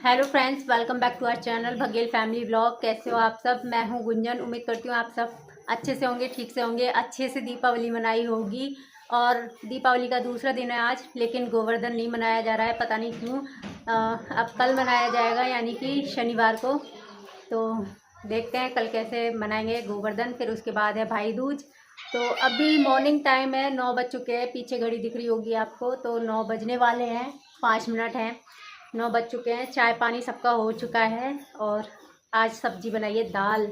Hello friends, welcome back to our channel Baghel family vlog. कैसे हो आप सब? मैं हूं गुंजन। उम्मीद करती हूँ आप सब अच्छे से होंगे, ठीक से होंगे। अच्छे से दीपावली मनाई होगी और दीपावली का दूसरा दिन है आज, लेकिन गोवर्धन नहीं मनाया जा रहा है, पता नहीं क्यों। अब कल मनाया जाएगा, यानी कि शनिवार को। तो देखते हैं कल कैसे मनाएंगे गोवर्धन। फिर उसके बाद है भाई दूज। तो अभी मॉर्निंग टाइम है, 9 बज चुके हैं। पीछे घड़ी दिख रही होगी आपको, तो 9 बजने वाले हैं, 5 मिनट हैं। 9 बज चुके हैं। चाय पानी सबका हो चुका है और आज सब्जी बनाई है दाल।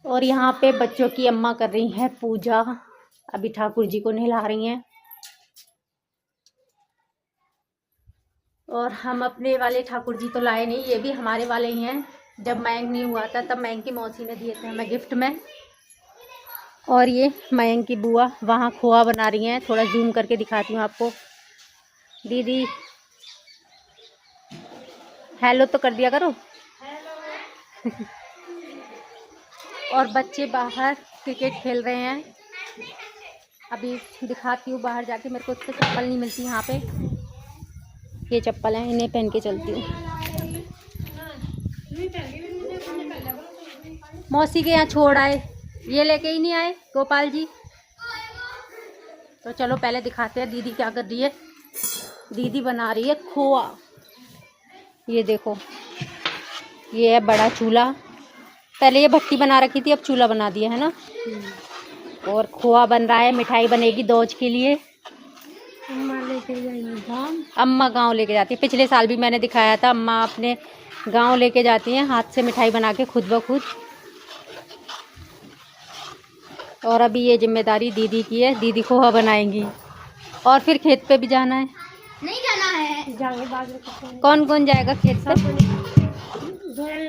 और यहाँ पे बच्चों की अम्मा कर रही हैं पूजा। अभी ठाकुर जी को नहला रही हैं। और हम अपने वाले ठाकुर जी तो लाए नहीं, ये भी हमारे वाले ही हैं। जब मयंक नहीं हुआ था तब मयंक की मौसी ने दिए थे हमें गिफ्ट में। और ये मयंक की बुआ वहाँ खोआ बना रही हैं। थोड़ा जूम करके दिखाती हूँ आपको। दीदी हेलो तो कर दिया करो। और बच्चे बाहर क्रिकेट खेल रहे हैं। अभी दिखाती हूँ बाहर जाके। मेरे को तो चप्पल नहीं मिलती यहाँ पे। ये चप्पल है, इन्हें पहन के चलती हूँ। मौसी के यहाँ छोड़ आए, ये लेके ही नहीं आए गोपाल जी। तो चलो पहले दिखाते हैं दीदी क्या कर रही है। दीदी बना रही है खोआ। ये देखो, ये है बड़ा चूल्हा। पहले ये भट्टी बना रखी थी, अब चूल्हा बना दिया है ना। और खोआ बन रहा है, मिठाई बनेगी दोज के लिए। अम्मा लेके जाएंगी, अम्मा गांव लेके जाती है। पिछले साल भी मैंने दिखाया था, अम्मा अपने गांव लेके जाती हैं हाथ से मिठाई बना के खुद ब खुद। और अभी ये जिम्मेदारी दीदी की है, दीदी खोआ बनाएंगी। और फिर खेत पे भी जाना है। नहीं जाना है, जाएंगे बाद। कौन कौन जाएगा खेत पे?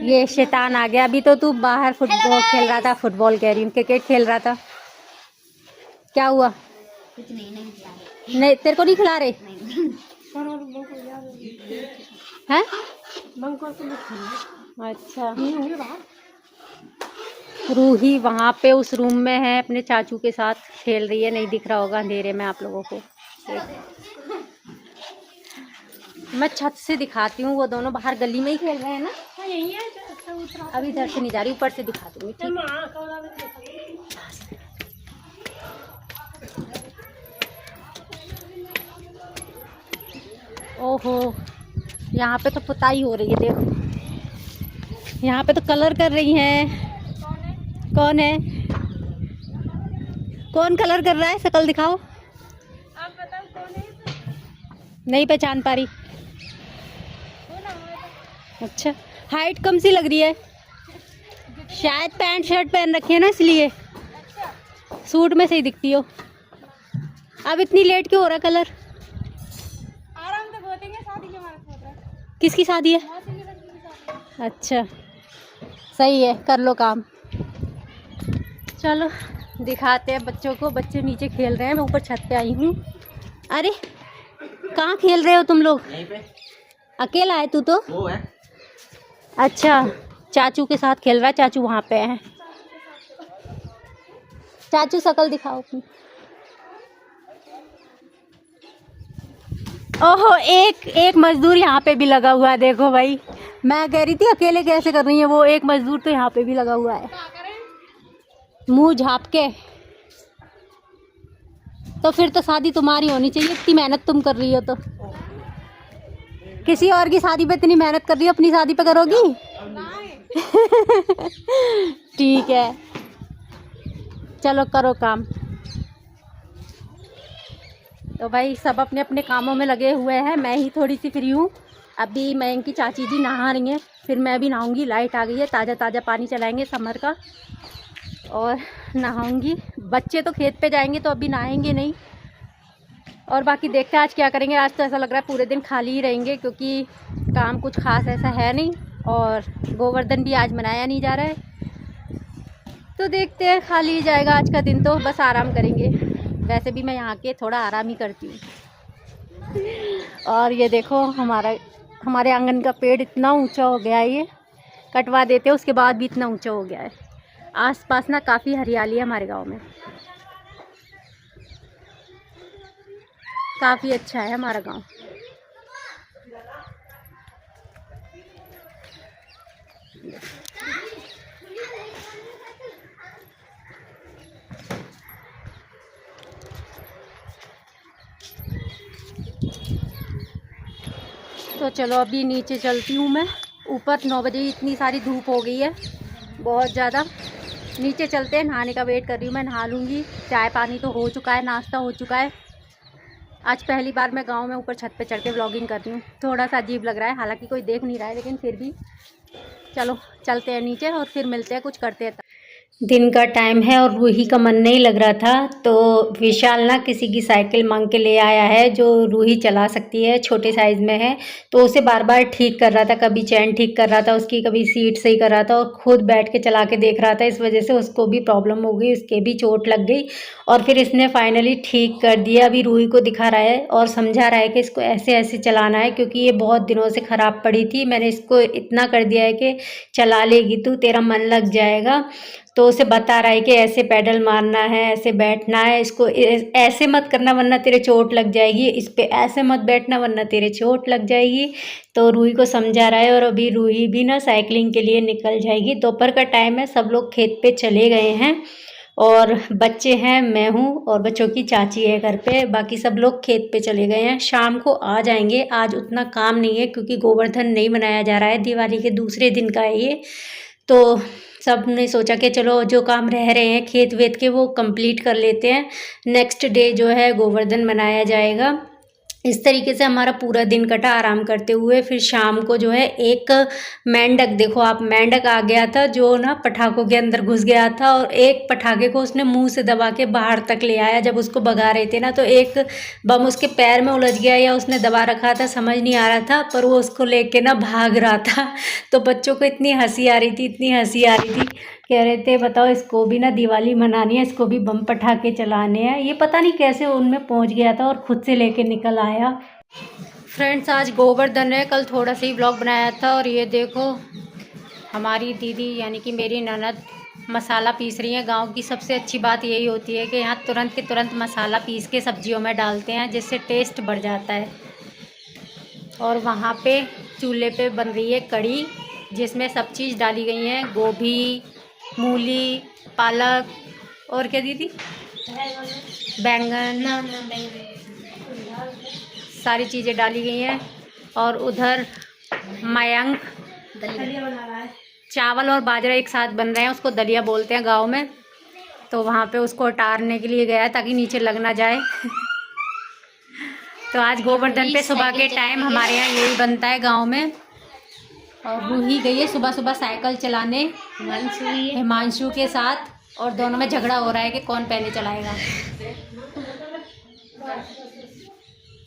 ये शैतान आ गया। अभी तो तू बाहर फुटबॉल खेल रहा था, फुटबॉल कह रही हूँ, क्रिकेट खेल रहा था। क्या हुआ? कुछ नहीं खिला रहे। नहीं, तेरे को नहीं खिला रहे हैं? अच्छा, रूही वहाँ पे उस रूम में है, अपने चाचू के साथ खेल रही है। नहीं दिख रहा होगा अंधेरे में आप लोगों को। मैं छत से दिखाती हूँ, वो दोनों बाहर गली में ही खेल रहे हैं ना। अभी इधर से नहीं जा रही, ऊपर से दिखा दूंगी, ठीक? ओहो, यहाँ पे तो पुताई हो रही है, देखो। यहाँ पे तो कलर कर रही हैं। कौन है? कौन कलर कर रहा है? शक्ल दिखाओ। आप बताओ कौन है? नहीं पहचान पा रही। अच्छा, हाइट कम सी लग रही है। शायद पैंट शर्ट पहन रखी है ना, इसलिए सूट में सही दिखती हो। अब इतनी लेट क्यों हो रहा कलर? आराम से बोलेंगे, शादी के मारे बोल रहा है। किसकी शादी है? अच्छा, सही है, कर लो काम। चलो दिखाते हैं बच्चों को। बच्चे नीचे खेल रहे हैं, मैं ऊपर छत पे आई हूँ। अरे कहाँ खेल रहे हो तुम लोग? यहीं पे। अकेला है तू तो? वो है। अच्छा, चाचू के साथ खेल रहा है। चाचू वहाँ पे है। चाचू शक्ल दिखाओ अपनी। ओहो, एक मजदूर यहाँ पे भी लगा हुआ है, देखो भाई। मैं कह रही थी अकेले कैसे कर रही है, वो एक मजदूर तो यहाँ पे भी लगा हुआ है, मुंह झाँप के। तो फिर तो शादी तुम्हारी होनी चाहिए, इतनी मेहनत तुम कर रही हो तो। किसी और की शादी पे इतनी मेहनत कर रही हो, अपनी शादी पे करोगी? ठीक है, चलो करो काम। तो भाई सब अपने अपने कामों में लगे हुए हैं, मैं ही थोड़ी सी फ्री हूँ। अभी मैं इनकी चाची जी नहा रही हैं, फिर मैं भी नहाऊंगी। लाइट आ गई है, ताज़ा ताज़ा पानी चलाएंगे समर का, और नहाऊंगी। बच्चे तो खेत पे जाएंगे तो अभी नहाएंगे नहीं। और बाकी देखते हैं आज क्या करेंगे। आज तो ऐसा लग रहा है पूरे दिन खाली ही रहेंगे, क्योंकि काम कुछ खास ऐसा है नहीं। और गोवर्धन भी आज मनाया नहीं जा रहा है, तो देखते हैं, खाली ही जाएगा आज का दिन। तो बस आराम करेंगे। वैसे भी मैं यहाँ के थोड़ा आराम ही करती हूँ। और ये देखो, हमारे आंगन का पेड़ इतना ऊंचा हो गया है, ये कटवा देते हैं उसके बाद भी इतना ऊंचा हो गया है। आसपास ना काफ़ी हरियाली है हमारे गांव में, काफ़ी अच्छा है हमारा गांव। तो चलो अभी नीचे चलती हूँ मैं। ऊपर 9 बजे इतनी सारी धूप हो गई है, बहुत ज़्यादा। नीचे चलते हैं, नहाने का वेट कर रही हूँ मैं। नहा लूँगी। चाय पानी तो हो चुका है, नाश्ता हो चुका है। आज पहली बार मैं गांव में ऊपर छत पे चढ़ के व्लॉगिंग कर रही हूँ। थोड़ा सा अजीब लग रहा है, हालांकि कोई देख नहीं रहा है, लेकिन फिर भी चलो चलते हैं नीचे और फिर मिलते हैं, कुछ करते हैं। दिन का टाइम है और रूही का मन नहीं लग रहा था, तो विशाल ना किसी की साइकिल मांग के ले आया है जो रूही चला सकती है, छोटे साइज़ में है। तो उसे बार बार ठीक कर रहा था, कभी चैन ठीक कर रहा था उसकी, कभी सीट सही कर रहा था, और खुद बैठ के चला के देख रहा था। इस वजह से उसको भी प्रॉब्लम हो गई, उसके भी चोट लग गई, और फिर इसने फाइनली ठीक कर दिया। अभी रूही को दिखा रहा है और समझा रहा है कि इसको ऐसे ऐसे चलाना है, क्योंकि ये बहुत दिनों से ख़राब पड़ी थी। मैंने इसको इतना कर दिया है कि चला लेगी तू, तेरा मन लग जाएगा। तो उसे बता रहा है कि ऐसे पैडल मारना है, ऐसे बैठना है, इसको ऐसे मत करना वरना तेरे चोट लग जाएगी, इस पे ऐसे मत बैठना वरना तेरे चोट लग जाएगी। तो रूही को समझा रहा है। और अभी रूही भी ना साइकिलिंग के लिए निकल जाएगी। दोपहर का टाइम है, सब लोग खेत पे चले गए हैं और बच्चे हैं, मैं हूँ और बच्चों की चाची है घर पे। बाकी सब लोग खेत पे चले गए हैं, शाम को आ जाएंगे। आज उतना काम नहीं है क्योंकि गोवर्धन नहीं मनाया जा रहा है, दिवाली के दूसरे दिन का है ये। तो सब ने सोचा कि चलो जो काम रह रहे हैं खेत वेत के वो कंप्लीट कर लेते हैं, नेक्स्ट डे जो है गोवर्धन मनाया जाएगा। इस तरीके से हमारा पूरा दिन कटा आराम करते हुए। फिर शाम को जो है एक मेंढक, देखो आप, मेंढक आ गया था जो ना पटाखों के अंदर घुस गया था, और एक पटाखे को उसने मुंह से दबा के बाहर तक ले आया। जब उसको भगा रहे थे ना, तो एक बम उसके पैर में उलझ गया या उसने दबा रखा था, समझ नहीं आ रहा था, पर वो उसको लेके ना भाग रहा था। तो बच्चों को इतनी हंसी आ रही थी, इतनी हंसी आ रही थी, कह रहे थे बताओ इसको भी ना दिवाली मनानी है, इसको भी बम पटाखे चलाने हैं। ये पता नहीं कैसे उनमें पहुंच गया था और खुद से लेके निकल आया। फ्रेंड्स, आज गोवर्धन है, कल थोड़ा सा ही ब्लॉग बनाया था। और ये देखो हमारी दीदी यानी कि मेरी ननद मसाला पीस रही है। गांव की सबसे अच्छी बात यही होती है कि यहाँ तुरंत के तुरंत मसाला पीस के सब्जियों में डालते हैं, जिससे टेस्ट बढ़ जाता है। और वहाँ पे चूल्हे पे बन रही है कढ़ी, जिसमें सब चीज़ डाली गई हैं, गोभी, मूली, पालक, और क्या दीदी, बैंगन, सारी चीज़ें डाली गई हैं। और उधर मयंक दलिया बना रहा है, चावल और बाजरा एक साथ बन रहे हैं, उसको दलिया बोलते हैं गांव में। तो वहाँ पे उसको उतारने के लिए गया ताकि नीचे लग ना जाए। तो आज गोवर्धन पे सुबह के टाइम हमारे यहाँ यही बनता है गांव में। और रूही गई है सुबह सुबह साइकिल चलाने हिमांशु के साथ, और दोनों में झगड़ा हो रहा है कि कौन पहले चलाएगा।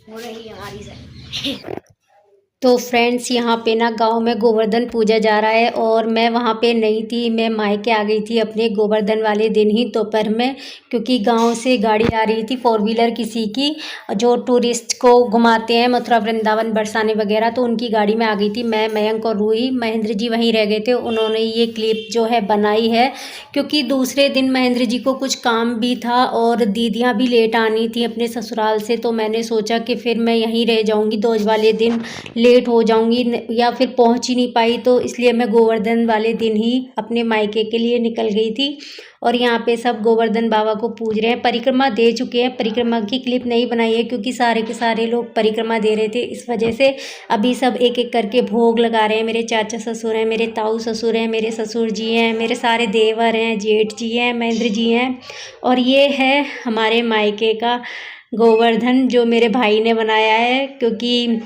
हो रही है हमारी साइकिल। तो फ्रेंड्स, यहाँ पे ना गांव में गोवर्धन पूजा जा रहा है, और मैं वहाँ पे नहीं थी, मैं मायके आ गई थी अपने गोवर्धन वाले दिन ही दोपहर में, क्योंकि गांव से गाड़ी आ रही थी 4 व्हीलर किसी की, जो टूरिस्ट को घुमाते हैं मथुरा वृंदावन बरसाने वगैरह। तो उनकी गाड़ी में आ गई थी मैं, मयंक और रूही। महेंद्र जी वहीं रह गए थे, उन्होंने ये क्लिप जो है बनाई है, क्योंकि दूसरे दिन महेंद्र जी को कुछ काम भी था और दीदियाँ भी लेट आनी थी अपने ससुराल से। तो मैंने सोचा कि फिर मैं यहीं रह जाऊँगी, दोज वाले दिन लेट हो जाऊंगी या फिर पहुंच ही नहीं पाई, तो इसलिए मैं गोवर्धन वाले दिन ही अपने मायके के लिए निकल गई थी। और यहाँ पे सब गोवर्धन बाबा को पूज रहे हैं, परिक्रमा दे चुके हैं। परिक्रमा की क्लिप नहीं बनाई है क्योंकि सारे के सारे लोग परिक्रमा दे रहे थे, इस वजह से अभी सब एक एक करके भोग लगा रहे हैं। मेरे चाचा ससुर हैं, मेरे ताऊ ससुर हैं, मेरे ससुर जी हैं, मेरे सारे देवर हैं, जेठ जी हैं, महेंद्र जी हैं, और ये है हमारे मायके का गोवर्धन जो मेरे भाई ने बनाया है, क्योंकि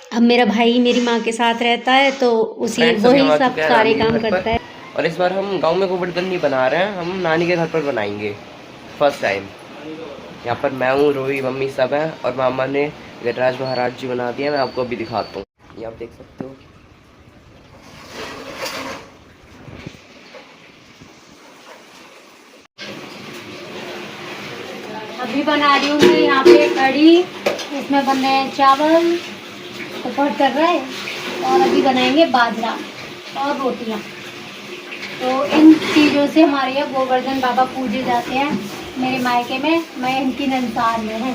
अब मेरा भाई मेरी माँ के साथ रहता है, तो उसी वही सब सारे काम करता है। और इस बार हम गांव में गोवर्धन नहीं बना रहे हैं, हम नानी के घर पर बनाएंगे फर्स्ट टाइम। यहाँ पर मैं हूँ, रोही, मम्मी सब हैं, और मामा ने गजराज महाराज जी बना दिया। मैं आपको अभी दिखाता हूँ, ये आप देख सकते हो। अभी बना रही हूँ मैं यहाँ पे कढ़ी, इसमें बन रहे हैं चावल, ऊपर कर रहे हैं, और अभी बनाएंगे बाजरा और रोटियाँ। तो इन चीज़ों से हमारे यहाँ गोवर्धन बाबा पूजे जाते हैं मेरे मायके में। मैं इनकी नंसार में हूँ।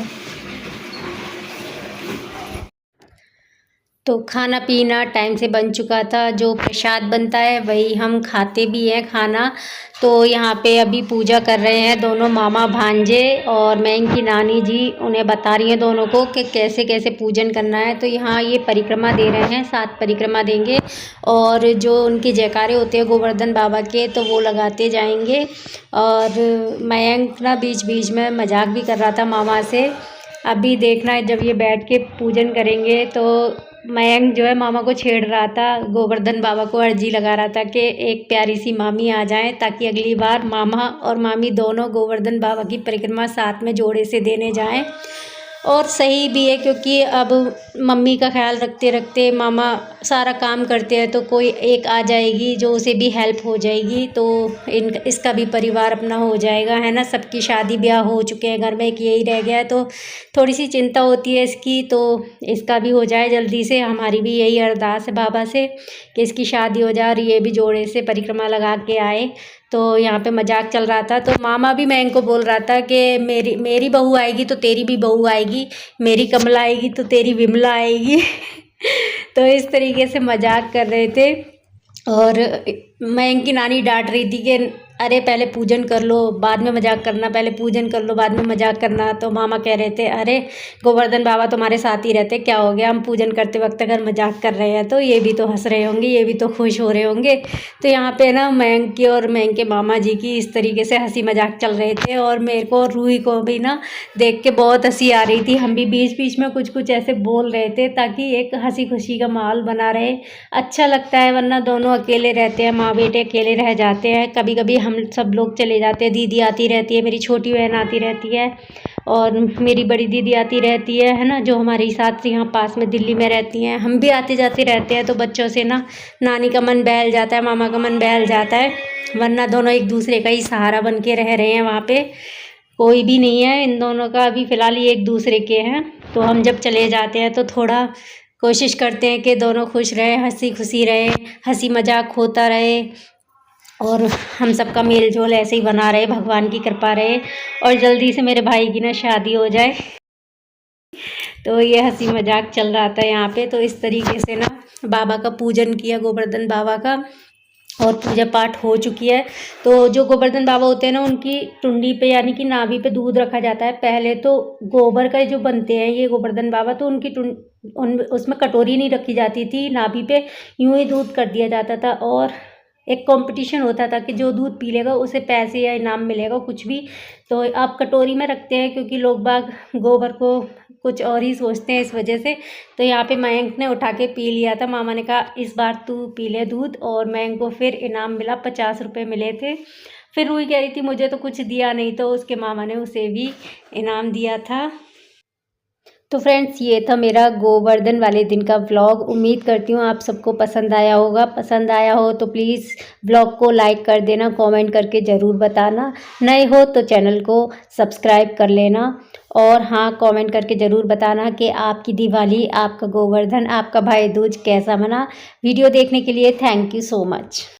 तो खाना पीना टाइम से बन चुका था। जो प्रसाद बनता है वही हम खाते भी हैं खाना। तो यहाँ पे अभी पूजा कर रहे हैं दोनों मामा भांजे, और मैं इनकी नानी जी उन्हें बता रही हैं दोनों को कि कैसे कैसे पूजन करना है। तो यहाँ ये परिक्रमा दे रहे हैं, 7 परिक्रमा देंगे, और जो उनके जयकारे होते हैं गोवर्धन बाबा के तो वो लगाते जाएंगे। और मयंक ना बीच बीच में मजाक भी कर रहा था मामा से। अभी देखना है जब ये बैठ के पूजन करेंगे तो मयंक जो है मामा को छेड़ रहा था, गोवर्धन बाबा को अर्जी लगा रहा था कि एक प्यारी सी मामी आ जाए ताकि अगली बार मामा और मामी दोनों गोवर्धन बाबा की परिक्रमा साथ में जोड़े से देने जाएं। और सही भी है क्योंकि अब मम्मी का ख्याल रखते रखते मामा सारा काम करते हैं तो कोई एक आ जाएगी जो उसे भी हेल्प हो जाएगी, तो इसका भी परिवार अपना हो जाएगा, है ना। सबकी शादी ब्याह हो चुके हैं घर में, एक यही रह गया है तो थोड़ी सी चिंता होती है इसकी, तो इसका भी हो जाए जल्दी से। हमारी भी यही अरदास है बाबा से कि इसकी शादी हो जाए और ये भी जोड़े से परिक्रमा लगा के आए। तो यहाँ पे मजाक चल रहा था तो मामा भी मैं इनको बोल रहा था कि मेरी बहू आएगी तो तेरी भी बहू आएगी, मेरी कमला आएगी तो तेरी विमला आएगी। तो इस तरीके से मजाक कर रहे थे। और मैं इनकी नानी डांट रही थी कि अरे पहले पूजन कर लो बाद में मजाक करना, पहले पूजन कर लो बाद में मजाक करना। तो मामा कह रहे थे अरे गोवर्धन बाबा तुम्हारे साथ ही रहते, क्या हो गया, हम पूजन करते वक्त अगर मजाक कर रहे हैं तो ये भी तो हंस रहे होंगे, ये भी तो खुश हो रहे होंगे। तो यहाँ पे ना मयंक की और मयंक के मामा जी की इस तरीके से हंसी मजाक चल रहे थे, और मेरे को और रूही को भी ना देख के बहुत हंसी आ रही थी। हम भी बीच बीच में कुछ कुछ ऐसे बोल रहे थे ताकि एक हंसी खुशी का माहौल बना रहे, अच्छा लगता है। वरना दोनों अकेले रहते हैं, माँ बेटे अकेले रह जाते हैं। कभी कभी हम सब लोग चले जाते हैं, दीदी आती रहती है, मेरी छोटी बहन आती रहती है, और मेरी बड़ी दीदी आती रहती है ना, जो हमारे साथ यहाँ पास में दिल्ली में रहती हैं। हम भी आते जाते रहते हैं, तो बच्चों से ना नानी का मन बहल जाता है, मामा का मन बहल जाता है। वरना दोनों एक दूसरे का ही सहारा बन के रह रहे हैं। वहाँ पे कोई भी नहीं है इन दोनों का, अभी फ़िलहाल ये एक दूसरे के हैं। तो हम जब चले जाते हैं तो थोड़ा कोशिश करते हैं कि दोनों खुश रहे, हंसी खुशी रहे, हंसी मजाक होता रहे, और हम सबका मेल जोल ऐसे ही बना रहे, भगवान की कृपा रहे, और जल्दी से मेरे भाई की ना शादी हो जाए। तो ये हंसी मजाक चल रहा था यहाँ पे। तो इस तरीके से ना बाबा का पूजन किया, गोवर्धन बाबा का, और पूजा पाठ हो चुकी है। तो जो गोवर्धन बाबा होते हैं ना उनकी टुंडी पे यानी कि नाभि पे दूध रखा जाता है। पहले तो गोबर का जो बनते हैं ये गोवर्धन बाबा, तो उनकी उसमें कटोरी नहीं रखी जाती थी, नाभि पे यूं ही दूध कर दिया जाता था, और एक कंपटीशन होता था कि जो दूध पी लेगा उसे पैसे या इनाम मिलेगा कुछ भी। तो आप कटोरी में रखते हैं क्योंकि लोग बाग गोबर को कुछ और ही सोचते हैं इस वजह से। तो यहाँ पे मयंक ने उठा के पी लिया था, मामा ने कहा इस बार तू पी ले दूध, और मयंक को फिर इनाम मिला, 50 रुपये मिले थे। फिर रूही कह रही थी मुझे तो कुछ दिया नहीं, तो उसके मामा ने उसे भी इनाम दिया था। तो फ्रेंड्स ये था मेरा गोवर्धन वाले दिन का व्लॉग। उम्मीद करती हूँ आप सबको पसंद आया होगा। पसंद आया हो तो प्लीज़ व्लॉग को लाइक कर देना, कमेंट करके ज़रूर बताना। नए हो तो चैनल को सब्सक्राइब कर लेना, और हाँ कमेंट करके ज़रूर बताना कि आपकी दिवाली, आपका गोवर्धन, आपका भाई दूज कैसा बना। वीडियो देखने के लिए थैंक यू सो मच।